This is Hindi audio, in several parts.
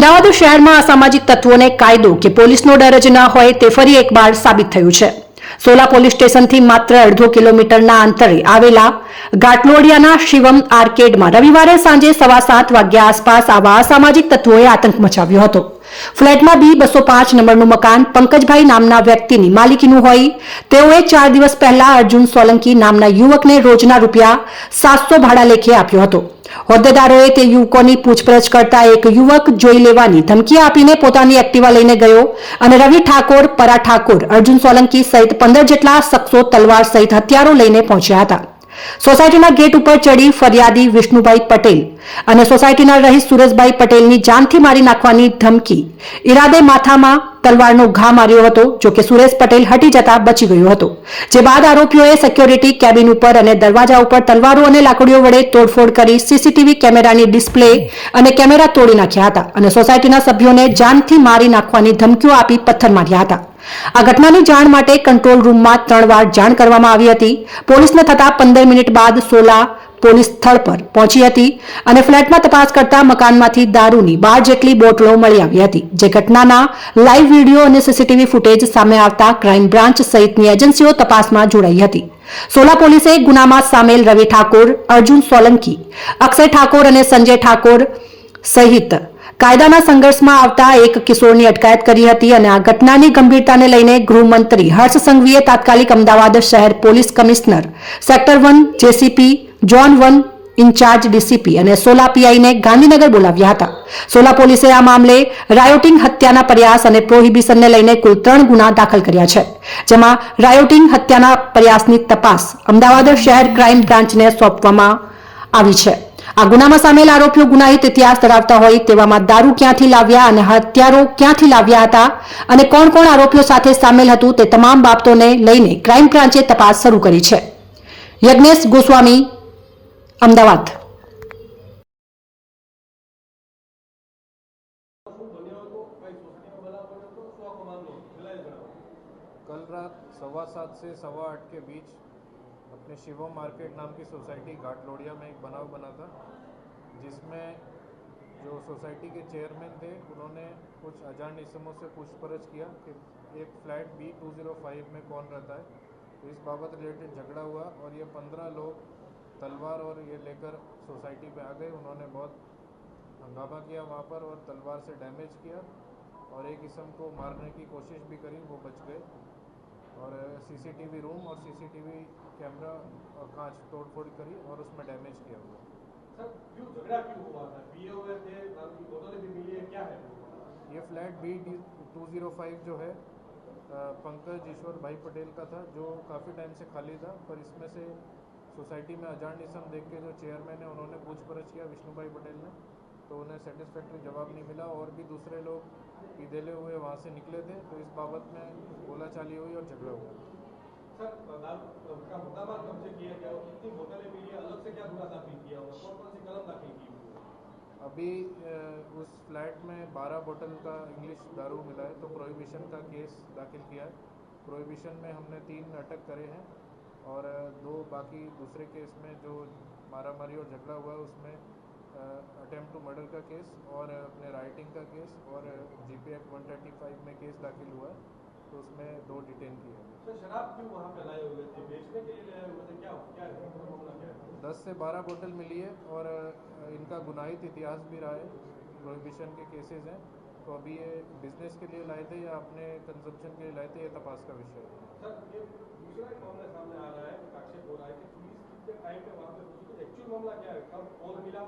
અમદાવાદ શહેરમાં અસામાજિક તત્વોને કાયદો કે પોલીસનો ડર જ ન હોય તે ફરી એકવાર સાબિત થયું છે. સોલા પોલીસ સ્ટેશનથી માત્ર અડધો કિલોમીટરના અંતરે આવેલા ઘાટલોડિયાના શિવમ આર્કેડમાં રવિવારે સાંજે 7:15 વાગ્યા આસપાસ આવા અસામાજિક તત્વોએ આતંક મચાવ્યો હતો. ફ્લેટમાં B205 નંબરનું મકાન પંકજભાઈ નામના વ્યક્તિની માલિકીનું હોય તેઓએ 4 દિવસ પહેલા અર્જુન સોલંકી નામના યુવકને રોજના ₹700 ભાડા લેખે આપ્યો હતો. હોદ્દેદારોએ તે યુવકોની પૂછપરછ કરતા એક યુવક જોઈ લેવાની ધમકી આપીને પોતાની એક્ટિવા લઈને ગયો અને રવિ ઠાકોર, પરા ઠાકોર, અર્જુન સોલંકી સહિત 15 જેટલા શખ્સો તલવાર સહિત હથિયારો લઈને પહોંચ્યા હતા. સોસાયટીના ગેટ ઉપર ચડી ફરિયાદી વિષ્ણુભાઈ પટેલ અને સોસાયટીના રહીશ સુરેશભાઈ પટેલની જાનથી મારી નાખવાની ધમકી ઈરાદે માથામાં તલવારનો ઘા માર્યો હતો. જોકે સુરેશ પટેલ હટી જતા બચી ગયો હતો. જે બાદ આરોપીઓએ સિક્યોરિટી કેબિન ઉપર અને દરવાજા ઉપર તલવારો અને લાકડીઓ વડે તોડફોડ કરી સીસીટીવી કેમેરાની ડિસ્પ્લે અને કેમેરા તોડી નાખ્યા હતા અને સોસાયટીના સભ્યોને જાનથી મારી નાખવાની ધમકીઓ આપી પથ્થર માર્યા હતા. આ ઘટનાની જાણ માટે કંટ્રોલ રૂમમાં 3 વાર જાણ કરવામાં આવી હતી. પોલીસને થતા 15 મિનિટ બાદ સોલા પોલીસ સ્થળ પર પહોંચી હતી અને ફ્લેટમાં તપાસ કરતા મકાનમાંથી દારૂની 12 જેટલી બોટલો મળી આવી હતી. જે ઘટનાના લાઈવ વિડીયો અને સીસીટીવી ફૂટેજ સામે આવતા ક્રાઇમ બ્રાન્ચ સહિતની એજન્સીઓ તપાસમાં જોડાઈ હતી. સોલા પોલીસે ગુનામાં સામેલ રવિ ઠાકોર, અર્જુન સોલંકી, અક્ષય ઠાકોર અને સંજય ઠાકોર સહિત કાયદાના સંઘર્ષમાં આવતા એક કિશોરની અટકાયત કરી હતી અને આ ઘટનાની ગંભીરતાને લઈને ગૃહમંત્રી હર્ષ સંઘવીએ તાત્કાલિક અમદાવાદ શહેર police commissioner, sector 1 JCP, zone 1 in charge DCP અને સોલા પીઆઈને ગાંધીનગર બોલાવ્યા હતા. સોલા પોલીસે આ મામલે રાયોટિંગ, હત્યાના પ્રયાસ અને પ્રોહિબિશનને લઈને કુલ 3 ગુના દાખલ કર્યા છે. જેમાં રાયોટિંગ, હત્યાના પ્રયાસની તપાસ અમદાવાદ શહેર ક્રાઇમ બ્રાન્ચને સોંપવામાં આવી છે. આ ગુનામાં સામેલ આરોપીઓ ગુનાહિત ઇતિહાસ ધરાવતા હોય તેવામાં દારૂ ક્યાંથી લાવ્યા અને હથિયારો ક્યાંથી લાવ્યા હતા અને કોણ કોણ આરોપીઓ સાથે સામેલ હતું તે તમામ બાબતોને લઈને ક્રાઇમ બ્રાન્ચે તપાસ શરૂ કરી છે. યજ્ઞેશ ગોસ્વામી, અમદાવાદ. कल रात 7:15 से 8:15 के बीच अपने शिवम मार्केट नाम की सोसाइटी घाटलोडिया में एक बनाव बना था, जिसमें जो सोसाइटी के चेयरमैन थे उन्होंने कुछ अजान इसमों से पूछपरछ किया कि एक फ्लैट B205 में कौन रहता है. तो इस बाबत रिलेटेड झगड़ा हुआ और ये 15 लोग तलवार और ये लेकर सोसाइटी पे आ गए. उन्होंने बहुत हंगामा किया वहाँ पर और तलवार से डैमेज किया और एक इसम को मारने की कोशिश भी करी, वो बच गए. और सीसीटीवी रूम और सीसीटीवी कैमरा और कांच तोड़फोड़ करी और उसमें डैमेज किया हुआ. सर, क्यों झगड़ा क्यों हुआ था? पिए हुए थे, दारू की बोतलें भी मिली है, क्या है? ये फ्लैट B205 जो है पंकज ईश्वर भाई पटेल का था, जो काफ़ी टाइम से खाली था. पर इसमें से सोसाइटी में अजान इसम देख के जो चेयरमैन है उन्होंने पूछपरछ किया विष्णुभाई पटेल ने, तो उन्हें सेटिस्फैक्ट्री जवाब नहीं मिला और भी दूसरे लोग पीदेले हुए वहाँ से निकले थे. तो इस बाबत में बोलाचाली हुई और झगड़ा हुआ. सर, दारू का मुकदमा कब्जे किया गया और कितनी बोतलें मिली है, अलग से क्या गुना दाखिल किया होगा, कौन कौन सी कलम दाखिल की हुई है? अभी उस फ्लैट में 12 बोतल का इंग्लिश दारू मिला है, तो प्रोहिबिशन का केस दाखिल किया है. प्रोहिबिशन में हमने 3 अटक करे हैं और 2 बाकी दूसरे केस में जो मारामारी और झगड़ा हुआ है उसमें अटेम्प्ट टू मर्डर का केस और अपने राइटिंग का केस और GP एक्ट 135 में केस दाखिल हुआ है, तो उसमें 2 डिटेन किए. सर, शराब क्यों वहाँ पे लाए हुए थे? बेचने के लिए लाए हुए थे? क्या क्या है मामला, क्या है? 10 से 12 बोतल मिली है और इनका गुनाहित इतिहास भी रहा है, प्रोहिबिशन के केसेस हैं. तो अभी ये बिजनेस के लिए लाए थे या अपने कंजम्पशन के लिए लाए थे, ये तपास का विषय है. सर, ये दूसरा एक मामला सामने आ रहा है, आक्षेप हो रहा है कि पुलिस कितने टाइम पे वहाँ पे पहुंची, तो एक्चुअल मामला क्या है? कब कॉल मिला,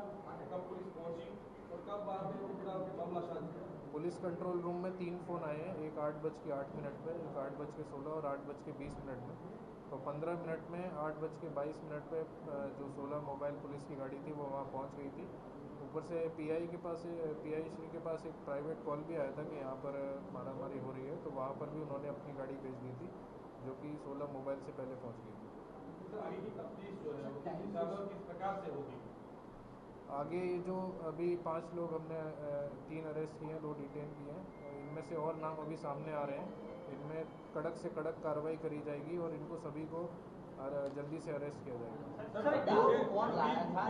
कब पुलिस पहुंची और कब वहाँ पे पूरा मामला शांत हुआ? पुलिस कंट्रोल रूम में 3 फ़ोन आए हैं, एक 8:08 पे, एक 8:16 और 8:20 में. तो 15 मिनट में 8:22 पे जो 16 मोबाइल पुलिस की गाड़ी थी वो वहाँ पहुँच गई थी. ऊपर से पीआई श्री के पास एक प्राइवेट कॉल भी आया था कि यहाँ पर मारामारी हो रही है, तो वहाँ पर भी उन्होंने अपनी गाड़ी भेज दी थी, जो कि 16 मोबाइल से पहले पहुँच गई थी. सर, आगे की तफ्तीश जो है वो किस हिसाब और किस प्रकार से होगी? आगे जो अभी 5 लोग हमने 3 अरेस्ट किए हैं, 2 डिटेन किए हैं. इनमें से और नाम अभी सामने आ रहे हैं. इनमें कड़क से कड़क कार्रवाई करी जाएगी और इनको सभी को जल्दी से अरेस्ट किया जाएगा. सर, कौन लाया था?